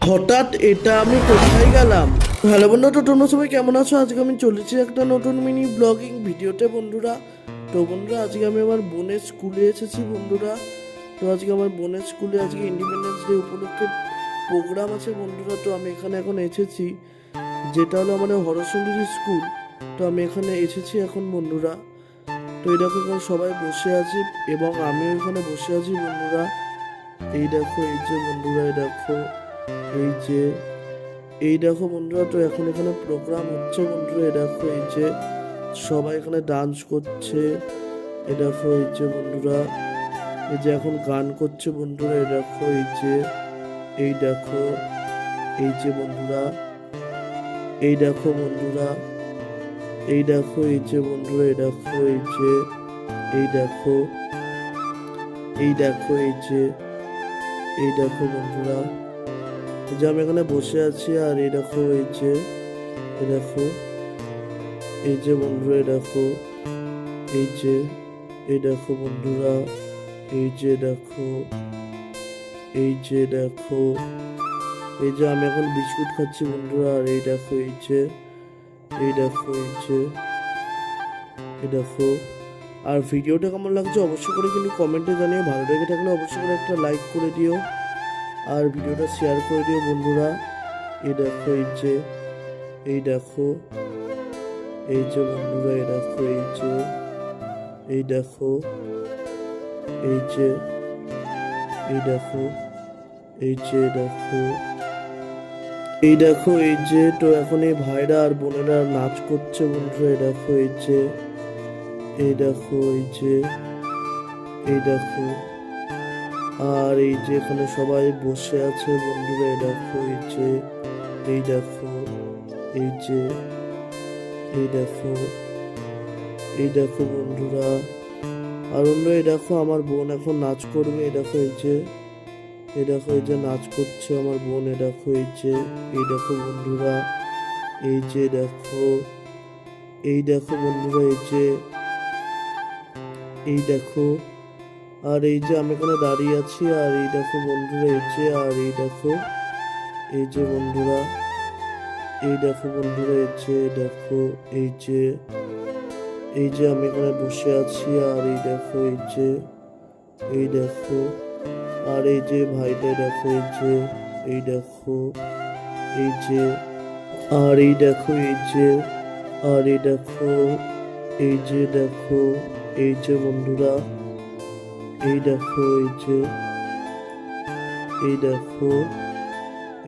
হঠাৎ এটা আমি কোথায় গেলাম? হ্যালো বন্ধুরা, তোমরা সবাই কেমন আছো? আজকে আমি চলেছি একটা নতুন মিনি ব্লগিং ভিডিওতে বন্ধুরা। তো বন্ধুরা, আজকে আমি আমার বোনের স্কুলে এসেছি বন্ধুরা। তো আজকে আমার বোনের স্কুলে আজকে ইন্ডিপেন্ডেন্স ডে উপলক্ষে প্রোগ্রাম আছে বন্ধুরা। তো আমি এখানে এখন এসেছি, যেটা হলো আমাদের হরসুন্দরী স্কুল। তো আমি এখানে এসেছি এখন বন্ধুরা। তো এই দেখো এখানে সবাই বসে আছে এবং আমিও এখানে বসে আছি বন্ধুরা। এই দেখো, এই যে বন্ধুরা, এই দেখো, এই যে, এই দেখো বন্ধুরা। তো এখন এখানে প্রোগ্রাম হচ্ছে বন্ধুরা। এই দেখো, এই যে সবাই এখানে ডান্স করছে। এই দেখো, এই যে বন্ধুরা, এই যে এখন গান করছে বন্ধুরা। এই দেখো, এই যে, এই দেখো, এই যে বন্ধুরা, এই দেখো বন্ধুরা, এই দেখো, এই যে বন্ধুরা, এই দেখো, এই যে, এই দেখো, এই দেখো, এই যে, এই দেখো বন্ধুরা, এই যে আমি এখানে বসে আছি। আর এই দেখো, এই যে, এই দেখো, এই যে বন্ধুরা, এই দেখো, এই যে, এই দেখো বন্ধুরা, এই যে দেখো, এই যে দেখো, এই যে আমি এখন বিস্কুট খাচ্ছি বন্ধুরা। আর এই দেখো, এই যে, এই দেখো, এই যে, এই দেখো। আর ভিডিওটা কেমন লাগছে অবশ্যই করে কিন্তু কমেন্টে জানিয়ে, ভালো লেগে থাকলে অবশ্যই করে একটা লাইক করে দিও আর ভিডিওটা শেয়ার করে দিও বন্ধুরা। এই দেখো, এই যে, এই দেখো, এই যে বন্ধুরা, এই দেখো, এই যে, এই দেখো, এই যে, এই দেখো, এই যে দেখো, এই দেখো, এই যে। তো এখন এই ভাইরা আর বোনেরা নাচ করছে বন্ধুরা। এই দেখো, এই যে, এই দেখো, এই যে, এই দেখো। আর এই যে এখানে সবাই বসে আছে বন্ধুরা। এই দেখো, এই যে, এই দেখো, এই যে, এই দেখো, এই দেখো বন্ধুরা। আর অন্য এই দেখো, আমার বোন এখন নাচ করবে। এই দেখো, এই যে, এই দেখো, এই যে নাচ করছে আমার বোন। এই দেখো, এই যে, এই দেখো বন্ধুরা, এই যে দেখো, এই দেখো বন্ধুরা, এই যে, এই দেখো। আর এই যে আমি এখানে দাঁড়িয়ে আছি। আর এই দেখো বন্ধুরা, এই যে, আর এই দেখো, এই যে বন্ধুরা, এই দেখো বন্ধুরা, এই যে দেখো, এই যে, এই যে আমি এখানে বসে আছি। আর এই দেখো, এই যে, এই দেখো। আর এই যে ভাইটা দেখো, এই যে, এই দেখো, এই যে। আর এই দেখো, এই যে, আর এই দেখো, এই যে দেখো, এই যে বন্ধুরা, এই দেখো, এই যে, এই দেখো।